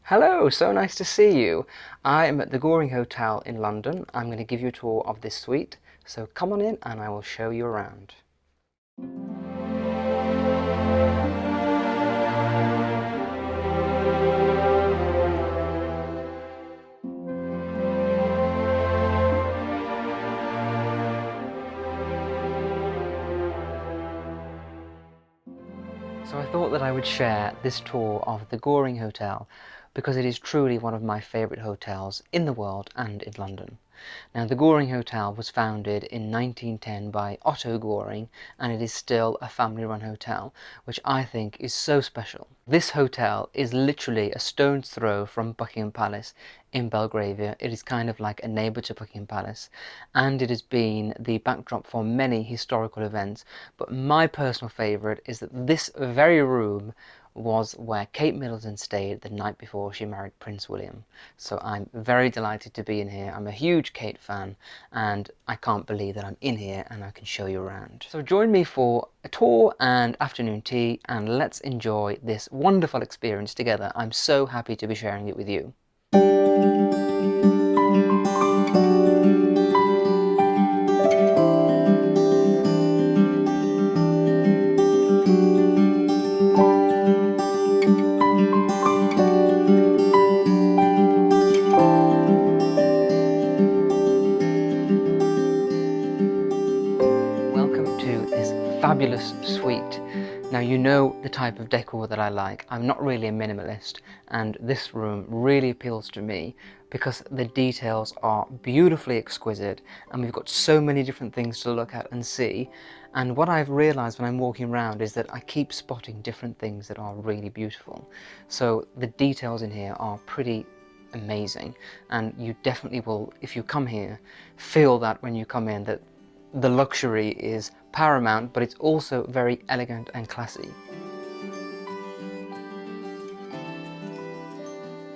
Hello, so nice to see you. I am at the Goring Hotel in London. I'm going to give you a tour of this suite, so come on in and I will show you around. So I thought that I would share this tour of the Goring Hotel because it is truly one of my favourite hotels in the world and in London. Now, the Goring Hotel was founded in 1910 by Otto Goring, and it is still a family-run hotel, which I think is so special. This hotel is literally a stone's throw from Buckingham Palace in Belgravia. It is kind of like a neighbour to Buckingham Palace, and it has been the backdrop for many historical events. But my personal favourite is that this very room was where Kate Middleton stayed the night before she married Prince William. So I'm very delighted to be in here. I'm a huge Kate fan and I can't believe that I'm in here and I can show you around. So join me for a tour and afternoon tea and let's enjoy this wonderful experience together. I'm so happy to be sharing it with you. Welcome to this fabulous suite. Now you know the type of decor that I like. I'm not really a minimalist and this room really appeals to me because the details are beautifully exquisite and we've got so many different things to look at and see. And what I've realised when I'm walking around is that I keep spotting different things that are really beautiful. So the details in here are pretty amazing and you definitely will, if you come here, feel that when you come in that the luxury is paramount, but it's also very elegant and classy.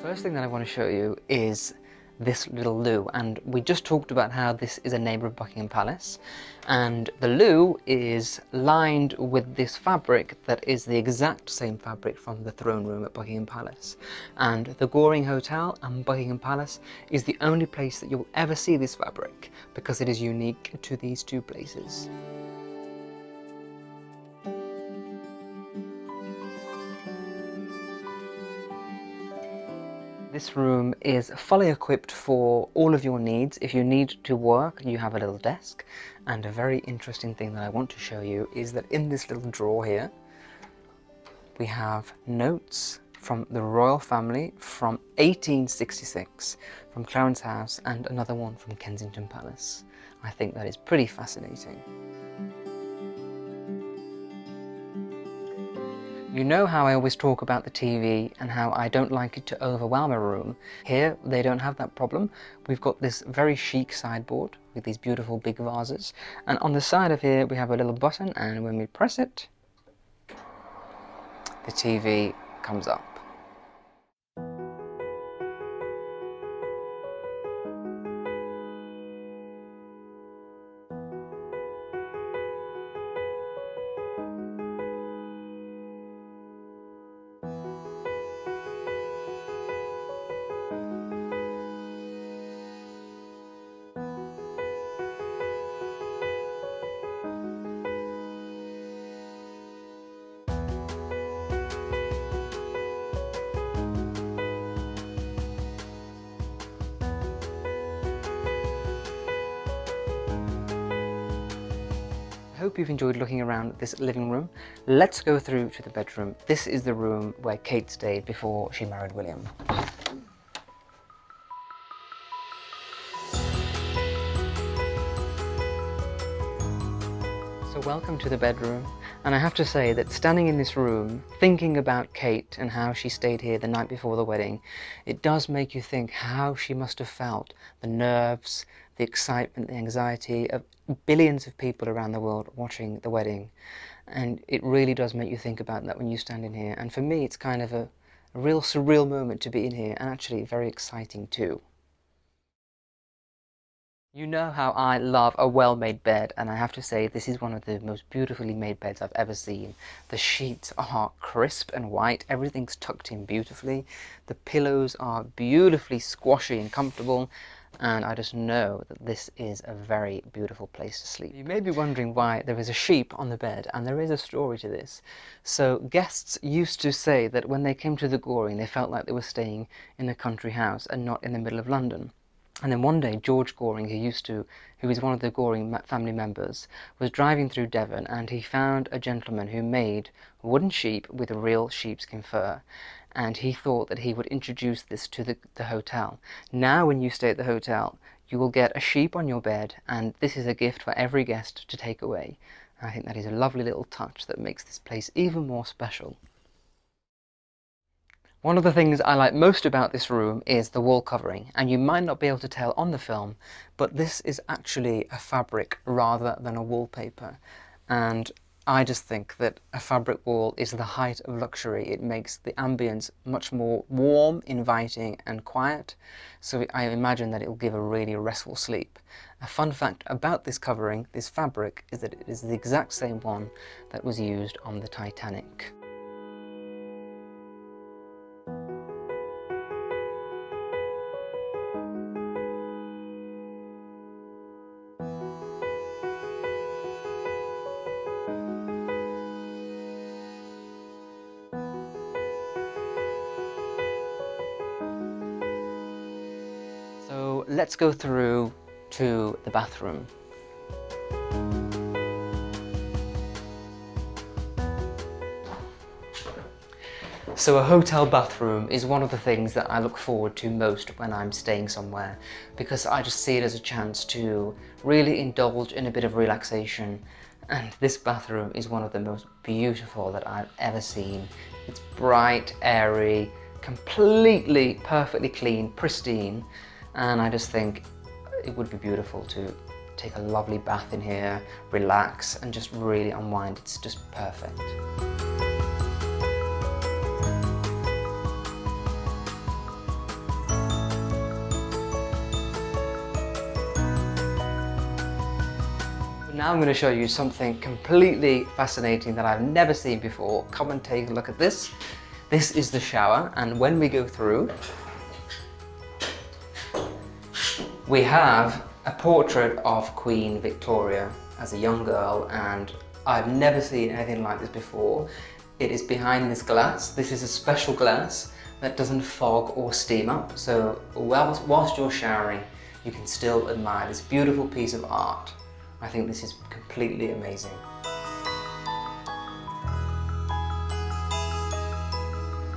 First thing that I want to show you is this little loo, and we just talked about how this is a neighbour of Buckingham Palace, and the loo is lined with this fabric that is the exact same fabric from the throne room at Buckingham Palace. And the Goring Hotel and Buckingham Palace is the only place that you'll ever see this fabric because it is unique to these two places. This room is fully equipped for all of your needs. If you need to work, you have a little desk. And a very interesting thing that I want to show you is that in this little drawer here, we have notes from the royal family from 1866, from Clarence House, and another one from Kensington Palace. I think that is pretty fascinating. You know how I always talk about the TV and how I don't like it to overwhelm a room. Here they don't have that problem. We've got this very chic sideboard with these beautiful big vases, and on the side of here we have a little button, and when we press it, the TV comes up. I hope you've enjoyed looking around this living room. Let's go through to the bedroom. This is the room where Kate stayed before she married William. So welcome to the bedroom, and I have to say that standing in this room, thinking about Kate and how she stayed here the night before the wedding, it does make you think how she must have felt, the nerves, the excitement, the anxiety of billions of people around the world watching the wedding. And it really does make you think about that when you stand in here, and for me it's kind of a real surreal moment to be in here, and actually very exciting too. You know how I love a well-made bed, and I have to say this is one of the most beautifully made beds I've ever seen. The sheets are crisp and white, everything's tucked in beautifully, the pillows are beautifully squashy and comfortable, and I just know that this is a very beautiful place to sleep. You may be wondering why there is a sheep on the bed, and there is a story to this. So guests used to say that when they came to the Goring, they felt like they were staying in a country house and not in the middle of London. And then one day, George Goring, who is one of the Goring family members, was driving through Devon, and he found a gentleman who made wooden sheep with real sheepskin fur. And he thought that he would introduce this to the hotel. Now when you stay at the hotel, you will get a sheep on your bed, and this is a gift for every guest to take away. And I think that is a lovely little touch that makes this place even more special. One of the things I like most about this room is the wall covering, and you might not be able to tell on the film, but this is actually a fabric rather than a wallpaper. And I just think that a fabric wall is the height of luxury. It makes the ambience much more warm, inviting and quiet, so I imagine that it will give a really restful sleep. A fun fact about this covering, this fabric, is that it is the exact same one that was used on the Titanic. So let's go through to the bathroom. So a hotel bathroom is one of the things that I look forward to most when I'm staying somewhere, because I just see it as a chance to really indulge in a bit of relaxation, and this bathroom is one of the most beautiful that I've ever seen. It's bright, airy, completely perfectly clean, pristine, and I just think it would be beautiful to take a lovely bath in here, relax and just really unwind. It's just perfect. Now I'm going to show you something completely fascinating that I've never seen before. Come and take a look at this. This is the shower, and when we go through, we have a portrait of Queen Victoria as a young girl, and I've never seen anything like this before. It is behind this glass. This is a special glass that doesn't fog or steam up, so whilst you're showering, you can still admire this beautiful piece of art. I think this is completely amazing.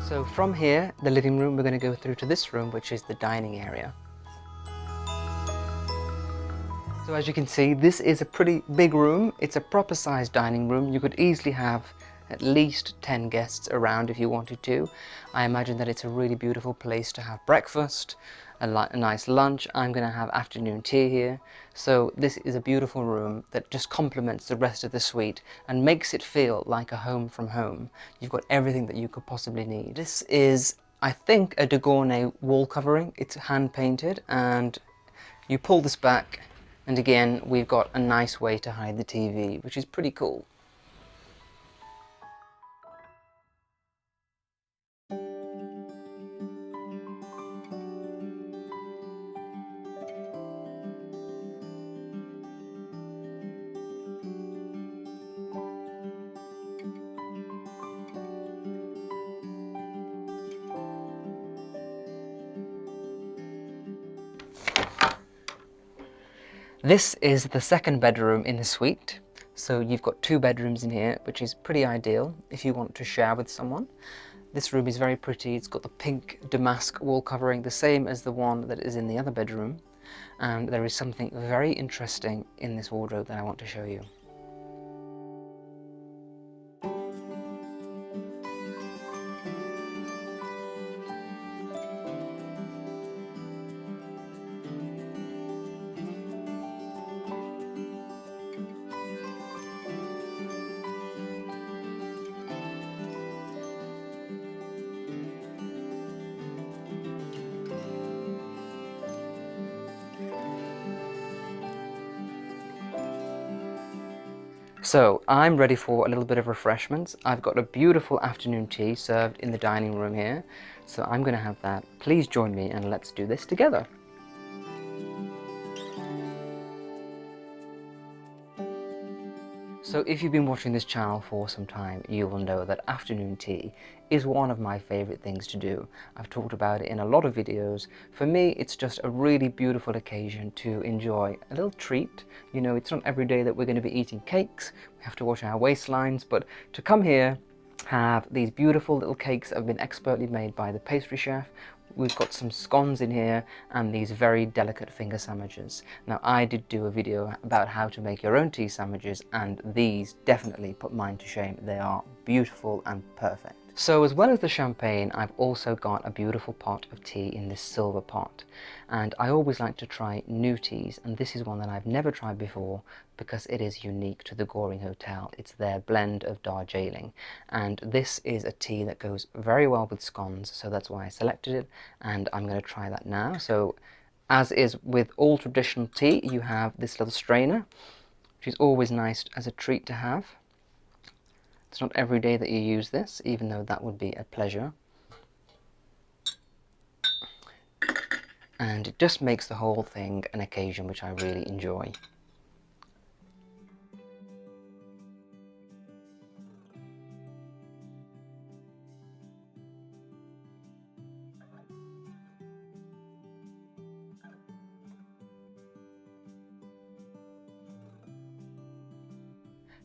So from here, the living room, we're going to go through to this room, which is the dining area. So as you can see, this is a pretty big room. It's a proper sized dining room. You could easily have at least 10 guests around if you wanted to. I imagine that it's a really beautiful place to have breakfast, a nice lunch. I'm going to have afternoon tea here. So this is a beautiful room that just complements the rest of the suite and makes it feel like a home from home. You've got everything that you could possibly need. This is, I think, a de Gournay wall covering. It's hand painted, and you pull this back, and again we've got a nice way to hide the TV, which is pretty cool. This is the second bedroom in the suite. So you've got 2 bedrooms in here, which is pretty ideal if you want to share with someone. This room is very pretty. It's got the pink damask wall covering, the same as the one that is in the other bedroom. And there is something very interesting in this wardrobe that I want to show you. So I'm ready for a little bit of refreshments. I've got a beautiful afternoon tea served in the dining room here, so I'm going to have that. Please join me and let's do this together. So if you've been watching this channel for some time, you will know that afternoon tea is one of my favorite things to do. I've talked about it in a lot of videos. For me, it's just a really beautiful occasion to enjoy a little treat. You know, it's not every day that we're going to be eating cakes. We have to watch our waistlines, but to come here, have these beautiful little cakes that have been expertly made by the pastry chef. We've got some scones in here and these very delicate finger sandwiches. Now, I did do a video about how to make your own tea sandwiches, and these definitely put mine to shame. They are beautiful and perfect. So as well as the champagne, I've also got a beautiful pot of tea in this silver pot. And I always like to try new teas, and this is one that I've never tried before because it is unique to the Goring Hotel. It's their blend of Darjeeling. And this is a tea that goes very well with scones, so that's why I selected it, and I'm going to try that now. So as is with all traditional tea, you have this little strainer, which is always nice as a treat to have. It's not every day that you use this, even though that would be a pleasure. And it just makes the whole thing an occasion which I really enjoy.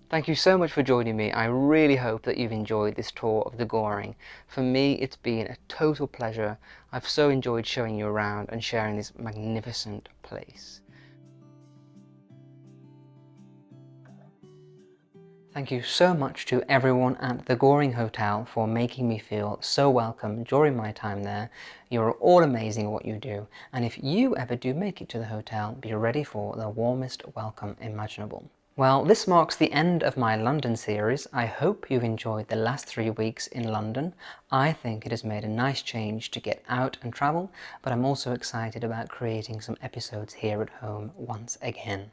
Thank you so much for joining me. I really hope that you've enjoyed this tour of the Goring. For me, it's been a total pleasure. I've so enjoyed showing you around and sharing this magnificent place. Thank you so much to everyone at the Goring Hotel for making me feel so welcome during my time there. You're all amazing at what you do, and if you ever do make it to the hotel, be ready for the warmest welcome imaginable. Well, this marks the end of my London series. I hope you've enjoyed the last 3 weeks in London. I think it has made a nice change to get out and travel, but I'm also excited about creating some episodes here at home once again.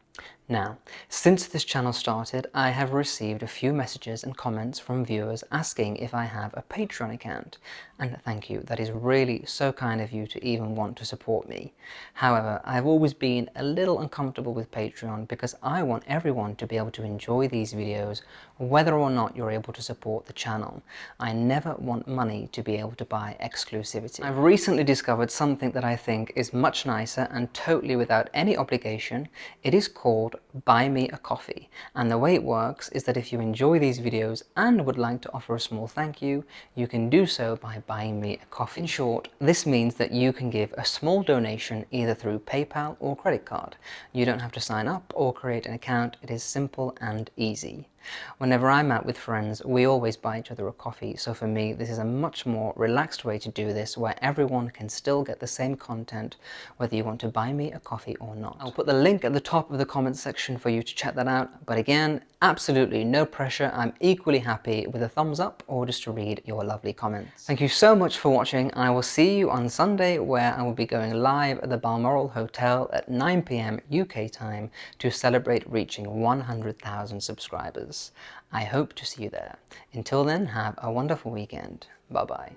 Now, since this channel started, I have received a few messages and comments from viewers asking if I have a Patreon account, and thank you, that is really so kind of you to even want to support me. However, I've always been a little uncomfortable with Patreon because I want everyone to be able to enjoy these videos whether or not you're able to support the channel. I never want money to be able to buy exclusivity. I've recently discovered something that I think is much nicer and totally without any obligation. It is called Buy Me a Coffee, and the way it works is that if you enjoy these videos and would like to offer a small thank you, you can do so by buying me a coffee. In short, this means that you can give a small donation either through PayPal or credit card. You don't have to sign up or create an account. It is simple and easy. Whenever I'm out with friends, we always buy each other a coffee, so for me this is a much more relaxed way to do this, where everyone can still get the same content whether you want to buy me a coffee or not. I'll put the link at the top of the comments section for you to check that out, but again, absolutely no pressure. I'm equally happy with a thumbs up or just to read your lovely comments. Thank you so much for watching, and I will see you on Sunday, where I will be going live at the Balmoral Hotel at 9 p.m. UK time to celebrate reaching 100,000 subscribers. I hope to see you there. Until then, have a wonderful weekend. Bye bye.